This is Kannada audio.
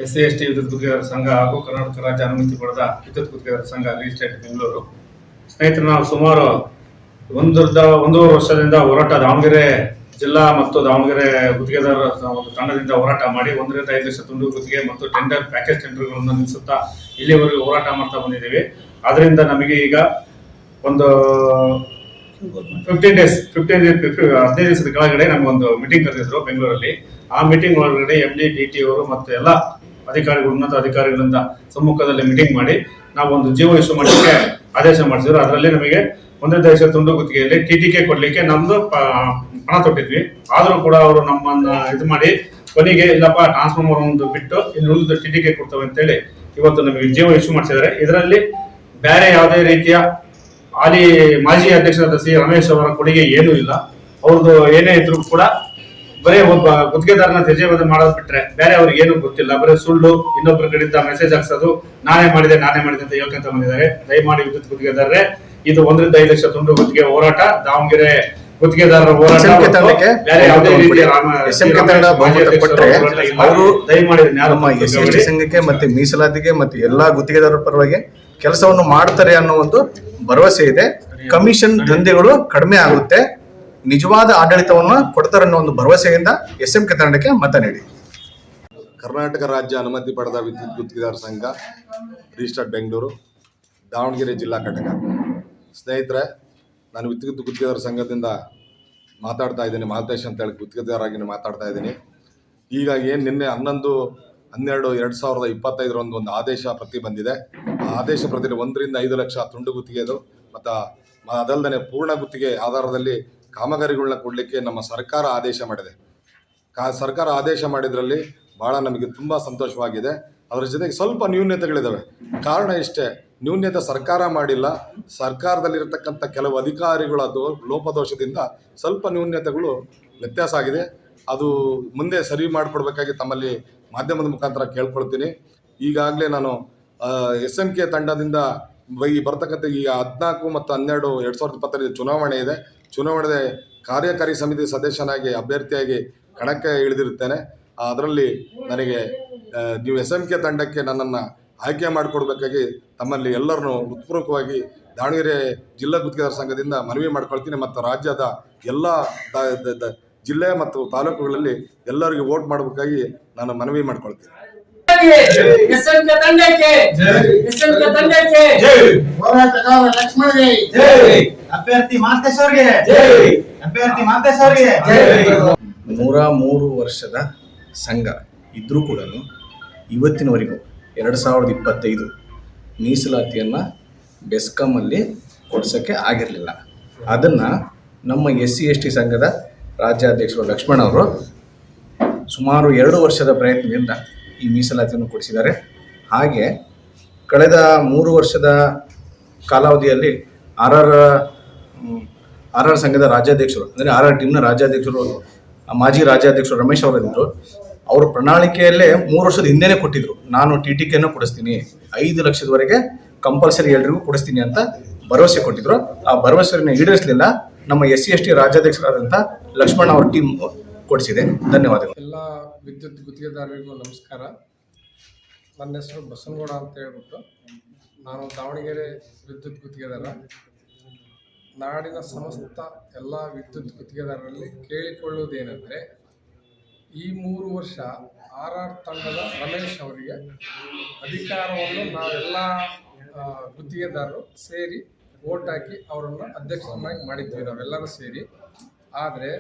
SC ST ವಿದ್ಯುತ್ ಗುತ್ತಿಗೆದಾರರ ಸಂಘ ಹಾಗೂ ಕರ್ನಾಟಕ ರಾಜ್ಯ ಅನುಮತಿ ಪಡೆದ ವಿದ್ಯುತ್ ಗುತ್ತಿಗೆದಾರರ ಸಂಘ ರಿಜಿಸ್ಟ್ರೇಟ್ ಬೆಂಗಳೂರು. ಸ್ನೇಹಿತರೆ, ನಾವು ಸುಮಾರು ಒಂದೂವರೆ ವರ್ಷದಿಂದ ಹೋರಾಟ ದಾವಣಗೆರೆ ಜಿಲ್ಲಾ ಮತ್ತು ದಾವಣಗೆರೆ ಗುತ್ತಿಗೆದಾರರ ಒಂದು ತಂಡದಿಂದ ಹೋರಾಟ ಮಾಡಿ 1.5 ಲಕ್ಷ ತುಂಡು ಗುತ್ತಿಗೆ ಮತ್ತು ಟೆಂಡರ್ ಪ್ಯಾಕೇಜ್ ಟೆಂಡರ್ಗಳನ್ನು ನಿಲ್ಲಿಸುತ್ತಾ ಇಲ್ಲಿವರೆಗೂ ಹೋರಾಟ ಮಾಡ್ತಾ ಬಂದಿದ್ದೀವಿ. ಅದರಿಂದ ನಮಗೆ ಈಗ ಒಂದು 15 ದಿವಸದ ಕೆಳಗಡೆ ನಮಗೊಂದು ಮೀಟಿಂಗ್ ಕರೆದಿದ್ರು ಬೆಂಗಳೂರಲ್ಲಿ. ಆ ಮೀಟಿಂಗ್ ಒಳಗಡೆ MD DT ಅವರು ಮತ್ತು ಎಲ್ಲ ಅಧಿಕಾರಿಗಳು, ಉನ್ನತ ಅಧಿಕಾರಿಗಳಿಂದ ಸಮ್ಮುಖದಲ್ಲಿ ಮೀಟಿಂಗ್ ಮಾಡಿ ನಾವು ಒಂದು ಜೀವೋ ಇಶ್ಯೂ ಮಾಡಲಿಕ್ಕೆ ಆದೇಶ ಮಾಡಿಸಿದ್ರು. ಅದರಲ್ಲಿ ನಮಗೆ 1.5 ಲಕ್ಷ ತುಂಡು ಗುತ್ತಿಗೆಯಲ್ಲಿ TTK ಕೊಡ್ಲಿಕ್ಕೆ ನಮ್ದು ಪಣ ತೊಟ್ಟಿದ್ವಿ. ಆದ್ರೂ ಕೂಡ ಅವರು ನಮ್ಮನ್ನ ಇದು ಮಾಡಿ ಕೊನೆಗೆ ಇಲ್ಲಪ್ಪ ಟ್ರಾನ್ಸ್ಫಾರ್ಮರ್ ಒಂದು ಬಿಟ್ಟು ಇನ್ನು ಉಳಿದ TTK ಕೊಡ್ತವೆ ಅಂತೇಳಿ ಇವತ್ತು ನಮಗೆ ಜೀವೋ ಇಶ್ಯೂ ಮಾಡಿಸಿದ್ದಾರೆ. ಇದರಲ್ಲಿ ಬೇರೆ ಯಾವುದೇ ರೀತಿಯ ಮಾಜಿ ಅಧ್ಯಕ್ಷರಾದ C ರಮೇಶ್ ಅವರ ಕೊಡುಗೆ ಏನೂ ಇಲ್ಲ. ಅವ್ರದ್ದು ಏನೇ ಇದ್ರು ಕೂಡ ಬರೀ ಒಬ್ಬ ಗುತ್ತಿಗೆದಾರನ ತೆಜೆವಾದ ಮಾಡೋದು ಬಿಟ್ರೆ ಬೇರೆ ಅವ್ರಿಗೆ ಏನು ಗೊತ್ತಿಲ್ಲ. ಬರೀ ಸುಳ್ಳು, ಇನ್ನೊಬ್ಬರ ಕಡೆಯಿಂದ ಮೆಸೇಜ್ ಹಾಕ್ಸೋದು, ನಾನೇ ಮಾಡಿದೆ ಅಂತ ಹೇಳ್ಕೊಂತ ಬಂದಿದ್ದಾರೆ. ದಯಮಾಡಿ ವಿದ್ಯುತ್ ಗುತ್ತಿಗೆದಾರರೇ, ಇದು 1.5 ಲಕ್ಷ ತುಂಡು ಗುತ್ತಿಗೆ ಹೋರಾಟ, ದಾವಣಗೆರೆ ಗುತ್ತಿಗೆದಾರರ ಹೋರಾಟ. ಬೇರೆ ಯಾವುದೇ ರೀತಿಯ ಅವರು ದಯಮಾಡಿ ನಮ್ಮ SC ಸಂಘಕ್ಕೆ ಮತ್ತೆ ಮೀಸಲಾತಿಗೆ ಮತ್ತೆ ಎಲ್ಲಾ ಗುತ್ತಿಗೆದಾರರ ಪರವಾಗಿ ಕೆಲಸವನ್ನು ಮಾಡ್ತಾರೆ ಅನ್ನೋ ಒಂದು ಭರವಸೆ ಇದೆ. ಕಮಿಷನ್ ದಂಧೆಗಳು ಕಡಿಮೆ ಆಗುತ್ತೆ, ನಿಜವಾದ ಆಡಳಿತವನ್ನು ಕೊಡ್ತಾರೆ ಅನ್ನೋ ಒಂದು ಭರವಸೆಯಿಂದ SMK ತಂಡಕ್ಕೆ ಮತ ನೀಡಿ. ಕರ್ನಾಟಕ ರಾಜ್ಯ ಅನುಮತಿ ಪಡೆದ ವಿದ್ಯುತ್ ಗುತ್ತಿಗೆದಾರ ಸಂಘ ರಿಜಿಸ್ಟರ್ಡ್ ಬೆಂಗಳೂರು, ದಾವಣಗೆರೆ ಜಿಲ್ಲಾ ಘಟಕ. ಸ್ನೇಹಿತರೆ, ನಾನು ವಿದ್ಯುತ್ ಗುತ್ತಿಗೆದಾರ ಸಂಘದಿಂದ ಮಾತಾಡ್ತಾ ಇದ್ದೀನಿ. ಮಾಲ್ತೇಶ್ ಅಂತ ಹೇಳಿ ಗುತ್ತಿಗೆದಾರರಾಗಿ ಮಾತಾಡ್ತಾ ಇದ್ದೀನಿ. ಈಗ ಏನು ನಿನ್ನೆ 11/12/2025 ಒಂದು ಆದೇಶ ಪ್ರತಿ ಬಂದಿದೆ. ಆ ಆದೇಶ ಪ್ರತಿ 1.5 ಲಕ್ಷ ತುಂಡು ಗುತ್ತಿಗೆದು ಮತ್ತು ಅದಲ್ಲದೆ ಪೂರ್ಣ ಗುತ್ತಿಗೆ ಆಧಾರದಲ್ಲಿ ಕಾಮಗಾರಿಗಳನ್ನ ಕೊಡಲಿಕ್ಕೆ ನಮ್ಮ ಸರ್ಕಾರ ಆದೇಶ ಮಾಡಿದೆ. ಸರ್ಕಾರ ಆದೇಶ ಮಾಡಿದ್ರಲ್ಲಿ ಭಾಳ ನಮಗೆ ತುಂಬ ಸಂತೋಷವಾಗಿದೆ. ಅದರ ಜೊತೆಗೆ ಸ್ವಲ್ಪ ನ್ಯೂನ್ಯತೆಗಳಿದ್ದಾವೆ. ಕಾರಣ ಇಷ್ಟೇ, ನ್ಯೂನ್ಯತೆ ಸರ್ಕಾರ ಮಾಡಿಲ್ಲ, ಸರ್ಕಾರದಲ್ಲಿರತಕ್ಕಂಥ ಕೆಲವು ಅಧಿಕಾರಿಗಳ ಲೋಪದೋಷದಿಂದ ಸ್ವಲ್ಪ ನ್ಯೂನ್ಯತೆಗಳು ವ್ಯತ್ಯಾಸ ಆಗಿದೆ. ಅದು ಮುಂದೆ ಸರಿ ಮಾಡಿಕೊಡ್ಬೇಕಾಗಿ ತಮ್ಮಲ್ಲಿ ಮಾಧ್ಯಮದ ಮುಖಾಂತರ ಕೇಳ್ಕೊಳ್ತೀನಿ. ಈಗಾಗಲೇ ನಾನು SMK ತಂಡದಿಂದ ಬರ್ತಕ್ಕಂಥ ಈಗ 14 ಮತ್ತು 12 2025 ಚುನಾವಣೆ ಇದೆ. ಚುನಾವಣೆ ಕಾರ್ಯಕಾರಿ ಸಮಿತಿ ಸದಸ್ಯನಾಗಿ ಅಭ್ಯರ್ಥಿಯಾಗಿ ಕಣಕ್ಕೆ ಇಳಿದಿರುತ್ತೇನೆ. ಅದರಲ್ಲಿ ನನಗೆ ನೀವು SMK ತಂಡಕ್ಕೆ ನನ್ನನ್ನು ಆಯ್ಕೆ ಮಾಡಿಕೊಡ್ಬೇಕಾಗಿ ತಮ್ಮಲ್ಲಿ ಎಲ್ಲರನ್ನೂ ಹೃತ್ಪೂರ್ವಕವಾಗಿ ದಾವಣಗೆರೆ ಜಿಲ್ಲಾ ಗುತ್ತಿಗೆದಾರ ಸಂಘದಿಂದ ಮನವಿ ಮಾಡ್ಕೊಳ್ತೀನಿ. ಮತ್ತು ರಾಜ್ಯದ ಎಲ್ಲ ಜಿಲ್ಲೆ ಮತ್ತು ತಾಲೂಕುಗಳಲ್ಲಿ ಎಲ್ಲರಿಗೂ ವೋಟ್ ಮಾಡಬೇಕಾಗಿ ನಾನು ಮನವಿ ಮಾಡ್ಕೊಳ್ತೀನಿ. ಅಭ್ಯರ್ಥಿ ಮಾಲ್ತೇಶ್ ಅವರಿಗೆ 103 ವರ್ಷದ ಸಂಘ ಇದ್ರೂ ಕೂಡ ಇವತ್ತಿನವರೆಗೂ 2025 ಮೀಸಲಾತಿಯನ್ನು ಬೆಸ್ಕಾಮಲ್ಲಿ ಕೊಡ್ಸೋಕ್ಕೆ ಆಗಿರಲಿಲ್ಲ. ಅದನ್ನು ನಮ್ಮ SC ST ಸಂಘದ ರಾಜ್ಯಾಧ್ಯಕ್ಷರು ಲಕ್ಷ್ಮಣ್ ಅವರು ಸುಮಾರು 2 ವರ್ಷದ ಪ್ರಯತ್ನದಿಂದ ಈ ಮೀಸಲಾತಿಯನ್ನು ಕೊಡಿಸಿದ್ದಾರೆ. ಹಾಗೆ ಕಳೆದ 3 ವರ್ಷದ ಕಾಲಾವಧಿಯಲ್ಲಿ RR ಸಂಘದ ರಾಜ್ಯಾಧ್ಯಕ್ಷರು ಅಂದರೆ RR ಟೀಮ್ನ ರಾಜ್ಯಾಧ್ಯಕ್ಷರು ಮಾಜಿ ರಾಜ್ಯಾಧ್ಯಕ್ಷರು ರಮೇಶ್ ಅವರಿದ್ದರು. ಅವರು ಪ್ರಣಾಳಿಕೆಯಲ್ಲೇ 3 ವರ್ಷದ ಹಿಂದೆನೇ ಕೊಟ್ಟಿದ್ರು, ನಾನು TTKಯನ್ನು ಕೊಡಿಸ್ತೀನಿ, 5 ಲಕ್ಷದವರೆಗೆ ಕಂಪಲ್ಸರಿ ಎಲ್ರಿಗೂ ಕೊಡಿಸ್ತೀನಿ ಅಂತ ಭರವಸೆ ಕೊಟ್ಟಿದ್ರು. ಆ ಭರವಸೆಯನ್ನು ಈಡೇರಿಸಲಿಲ್ಲ. ನಮ್ಮ SC ST ರಾಜ್ಯಾಧ್ಯಕ್ಷರಾದಂಥ ಲಕ್ಷ್ಮಣ್ ಅವ್ರ ಟೀಮ್ ಕೊಡಿಸಿದೆ. ಧನ್ಯವಾದಗಳು. ಎಲ್ಲ ವಿದ್ಯುತ್ ಗುತ್ತಿಗೆದಾರರಿಗೂ ನಮಸ್ಕಾರ. ನನ್ನ ಹೆಸರು ಬಸನಗೌಡ ಅಂತ ಹೇಳ್ಬಿಟ್ಟು, ನಾನು ದಾವಣಗೆರೆ ವಿದ್ಯುತ್ ಗುತ್ತಿಗೆದಾರ. ನಾಡಿನ ಸಮಸ್ತ ಎಲ್ಲ ವಿದ್ಯುತ್ ಗುತ್ತಿಗೆದಾರರಲ್ಲಿ ಕೇಳಿಕೊಳ್ಳುವುದೇನೆಂದರೆ, ಈ 3 ವರ್ಷ RR ತಂಡದ ರಮೇಶ್ ಅವರಿಗೆ ಅಧಿಕಾರವನ್ನು ನಾವೆಲ್ಲ ಗುತ್ತಿಗೆದಾರರು ಸೇರಿ ವೋಟ್ ಹಾಕಿ ಅವರನ್ನು ಅಧ್ಯಕ್ಷರನ್ನಾಗಿ ಮಾಡಿದ್ವಿ ನಾವೆಲ್ಲರೂ ಸೇರಿ. ಆದರೆ